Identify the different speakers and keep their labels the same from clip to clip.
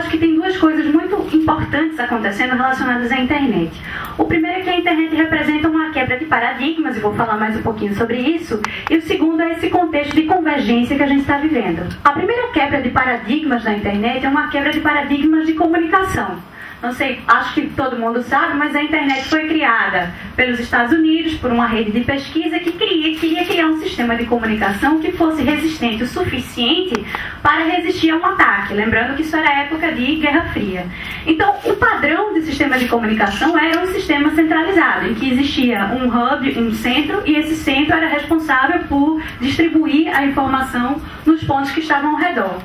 Speaker 1: acho que tem duas coisas muito importantes acontecendo relacionadas à internet. O primeiro é que a internet representa uma quebra de paradigmas, e vou falar mais um pouquinho sobre isso. E o segundo é esse contexto de convergência que a gente está vivendo. A primeira quebra de paradigmas na internet é uma quebra de paradigmas de comunicação. Não sei, acho que todo mundo sabe, mas a internet foi criada pelos Estados Unidos por uma rede de pesquisa que queria criar um sistema de comunicação que fosse resistente o suficiente para resistir a um ataque. Lembrando que isso era a época de Guerra Fria. Então, o padrão de sistema de comunicação era um sistema centralizado, em que existia um hub, um centro, e esse centro era responsável por distribuir a informação nos pontos que estavam ao redor.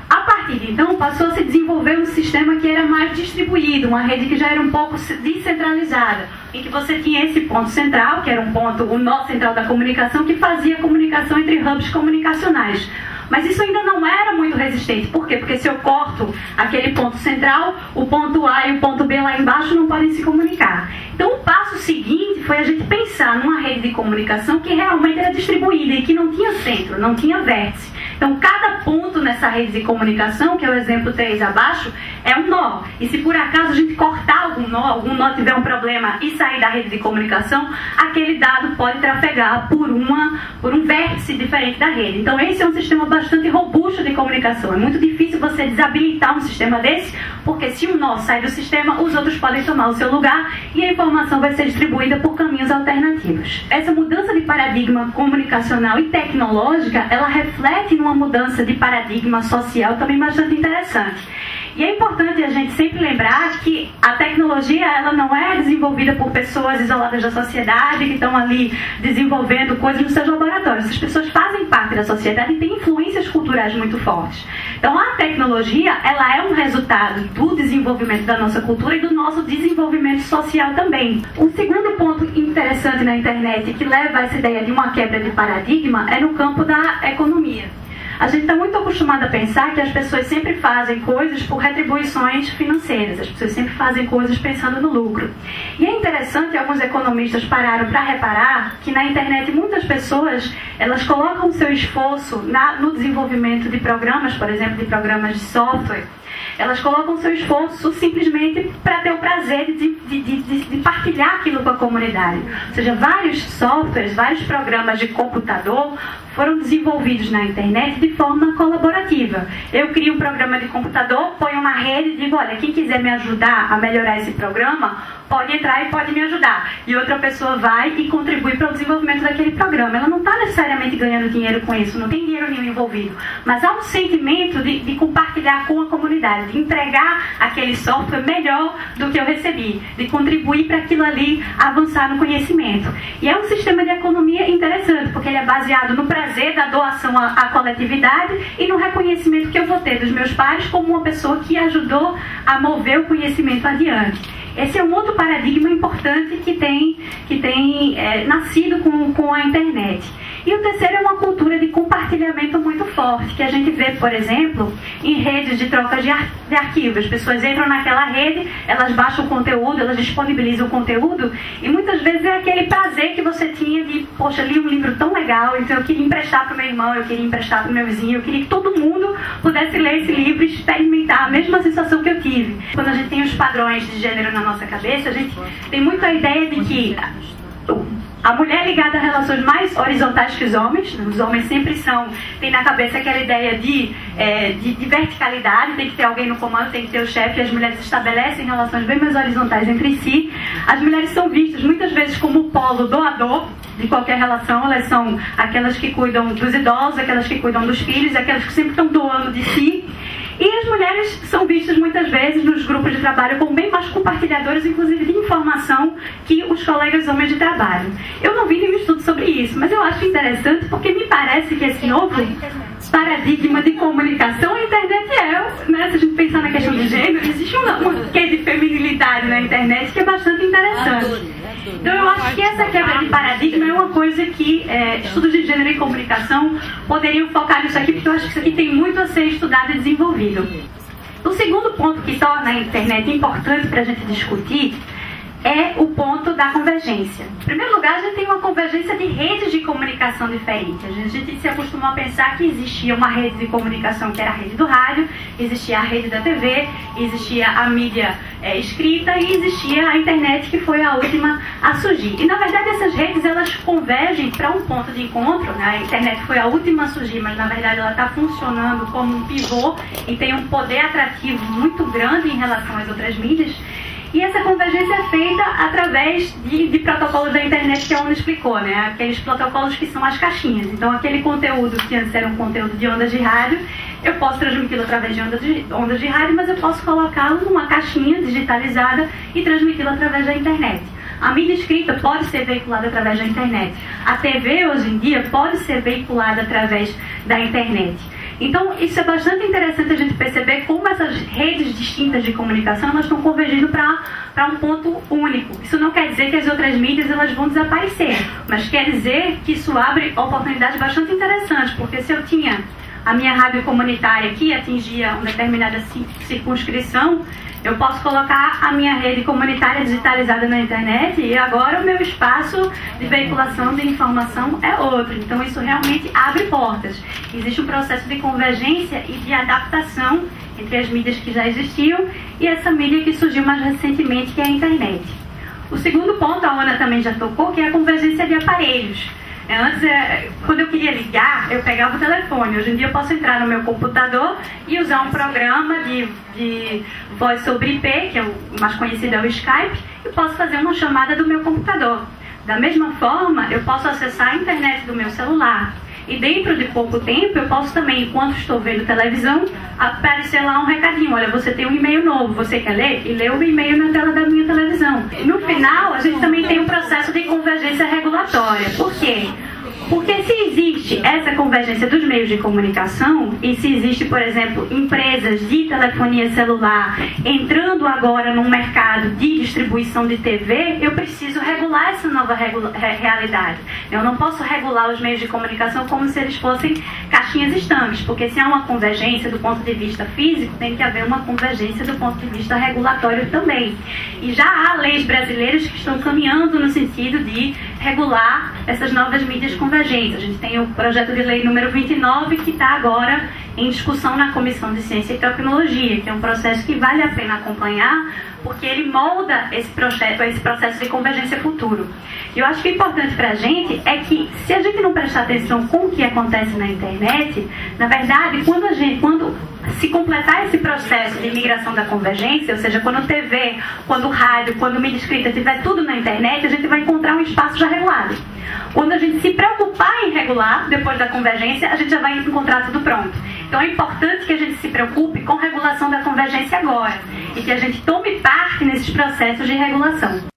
Speaker 1: A partir de então, passou a se desenvolver um sistema que era mais distribuído, uma rede que já era um pouco descentralizada, em que você tinha esse ponto central, que era um ponto, o nó central da comunicação, que fazia a comunicação entre hubs comunicacionais. Mas isso ainda não era muito resistente. Por quê? Porque se eu corto aquele ponto central, o ponto A e o ponto B lá embaixo não podem se comunicar. Então, o passo seguinte foi a gente pensar numa rede de comunicação que realmente era distribuída e que não tinha centro, não tinha vértice. Então, cada ponto nessa rede de comunicação, que é o exemplo 3 abaixo, é um nó. E se por acaso a gente cortar algum nó tiver um problema e sair da rede de comunicação, aquele dado pode trafegar por um vértice diferente da rede. Então, esse é um sistema bastante robusto de comunicação. É muito difícil você desabilitar um sistema desse, porque se um nó sai do sistema, os outros podem tomar o seu lugar e a informação vai ser distribuída por caminhos alternativos. Essa mudança de paradigma comunicacional e tecnológica, ela reflete numa mudança de paradigma social também bastante interessante. E é importante a gente sempre lembrar que a tecnologia, ela não é desenvolvida por pessoas isoladas da sociedade que estão ali desenvolvendo coisas nos seus laboratórios. Essas pessoas fazem parte da sociedade e têm influências culturais muito fortes. Então, a tecnologia, ela é um resultado do desenvolvimento da nossa cultura e do nosso desenvolvimento social também. O segundo ponto interessante na internet que leva a essa ideia de uma quebra de paradigma é no campo da economia. A gente está muito acostumado a pensar que as pessoas sempre fazem coisas por retribuições financeiras. As pessoas sempre fazem coisas pensando no lucro. E é interessante, alguns economistas pararam para reparar que na internet muitas pessoas, elas colocam o seu esforço no desenvolvimento de programas, por exemplo, de programas de software. Elas colocam o seu esforço simplesmente para ter o prazer de partilhar aquilo com a comunidade. Ou seja, vários softwares, vários programas de computador foram desenvolvidos na internet de forma colaborativa. Eu crio um programa de computador, ponho na rede e digo, olha, quem quiser me ajudar a melhorar esse programa, pode entrar e pode me ajudar. E outra pessoa vai e contribui para o desenvolvimento daquele programa. Ela não está necessariamente ganhando dinheiro com isso, não tem dinheiro nenhum envolvido. Mas há um sentimento de compartilhar com a comunidade, de entregar aquele software melhor do que eu recebi, de contribuir para aquilo ali avançar no conhecimento. E é um sistema de economia interessante, porque ele é baseado no prazer da doação à coletividade e no reconhecimento que eu vou ter dos meus pares como uma pessoa que ajudou a mover o conhecimento adiante. Esse é um outro paradigma importante que tem nascido com a internet. E o terceiro é uma cultura de compartilhamento muito forte, que a gente vê, por exemplo, em redes de troca de arquivos. As pessoas entram naquela rede, elas baixam o conteúdo, elas disponibilizam o conteúdo, e muitas vezes é aquele prazer que você tinha de, poxa, li um livro tão legal, então eu queria emprestar para o meu irmão, eu queria emprestar para o meu vizinho, eu queria que todo mundo pudesse ler esse livro e experimentar a mesma sensação que eu tive. Quando a gente tem os padrões de gênero na nossa cabeça, a gente tem muito a ideia de que a mulher é ligada a relações mais horizontais que os homens sempre têm na cabeça aquela ideia de verticalidade, tem que ter alguém no comando, tem que ter o chefe, e as mulheres estabelecem relações bem mais horizontais entre si. As mulheres são vistas muitas vezes como o polo doador de qualquer relação, elas são aquelas que cuidam dos idosos, aquelas que cuidam dos filhos, aquelas que sempre estão doando de si. E as mulheres são vistas muitas vezes nos grupos de trabalho como bem mais compartilhadoras, inclusive de informação, que os colegas homens de trabalho. Eu não vi nenhum estudo sobre isso, mas eu acho interessante porque me parece que esse novo paradigma de comunicação, a internet né, se a gente pensar na questão de gênero, existe um quê de feminilidade na internet que é bastante interessante. Então eu acho que essa quebra de paradigma é uma coisa que estudos de gênero e comunicação poderiam focar nisso aqui, porque eu acho que isso aqui tem muito a ser estudado e desenvolvido. O segundo ponto que torna a internet importante para a gente discutir é o ponto da convergência. Em primeiro lugar, a gente tem uma convergência de redes de comunicação diferentes. A gente se acostumou a pensar que existia uma rede de comunicação que era a rede do rádio, existia a rede da TV, existia a mídia escrita e existia a internet, que foi a última a surgir. E na verdade essas redes elas convergem para um ponto de encontro, né? A internet foi a última a surgir, mas na verdade ela está funcionando como um pivô e tem um poder atrativo muito grande em relação às outras mídias. E essa convergência é feita através de protocolos da internet que a ONU explicou, né? Aqueles protocolos que são as caixinhas. Então, aquele conteúdo que antes era um conteúdo de ondas de rádio, eu posso transmiti-lo através de ondas de rádio, mas eu posso colocá-lo numa caixinha digitalizada e transmiti-lo através da internet. A mídia escrita pode ser veiculada através da internet. A TV, hoje em dia, pode ser veiculada através da internet. Então, isso é bastante interessante a gente perceber como essas redes distintas de comunicação elas estão convergindo para um ponto único. Isso não quer dizer que as outras mídias elas vão desaparecer, mas quer dizer que isso abre oportunidades bastante interessantes, porque se eu tinha a minha rádio comunitária que atingia uma determinada circunscrição, eu posso colocar a minha rede comunitária digitalizada na internet e agora o meu espaço de veiculação de informação é outro. Então isso realmente abre portas. Existe um processo de convergência e de adaptação entre as mídias que já existiam e essa mídia que surgiu mais recentemente, que é a internet. O segundo ponto, a Ana também já tocou, que é a convergência de aparelhos. Antes, quando eu queria ligar, eu pegava o telefone. Hoje em dia eu posso entrar no meu computador e usar um programa de voz sobre IP, que é o mais conhecido é o Skype, e posso fazer uma chamada do meu computador. Da mesma forma, eu posso acessar a internet do meu celular. E dentro de pouco tempo, eu posso também, enquanto estou vendo televisão, aparecer lá um recadinho. Olha, você tem um e-mail novo, você quer ler? E lê o e-mail na tela da minha televisão. E no final, a gente também tem um processo de convergência regulatória. Por quê? Porque se existe essa convergência dos meios de comunicação e se existe, por exemplo, empresas de telefonia celular entrando agora num mercado de distribuição de TV, eu preciso regular essa nova realidade. Eu não posso regular os meios de comunicação como se eles fossem caixinhas estanques, porque se há uma convergência do ponto de vista físico, tem que haver uma convergência do ponto de vista regulatório também. E já há leis brasileiras que estão caminhando no sentido de regular essas novas mídias convergentes. A gente tem o projeto de lei número 29 que está agora em discussão na Comissão de Ciência e Tecnologia, que é um processo que vale a pena acompanhar, porque ele molda esse processo de convergência futuro. E eu acho que o importante para a gente é que, se a gente não prestar atenção com o que acontece na internet, na verdade, quando se completar esse processo de migração da convergência, ou seja, quando a TV, quando o rádio, quando a mídia escrita tiver tudo na internet, a gente vai encontrar um espaço já regulado. Quando a gente se preocupar em regular, depois da convergência, a gente já vai encontrar tudo pronto. Então é importante que a gente se preocupe com a regulação da convergência agora e que a gente tome parte nesses processos de regulação.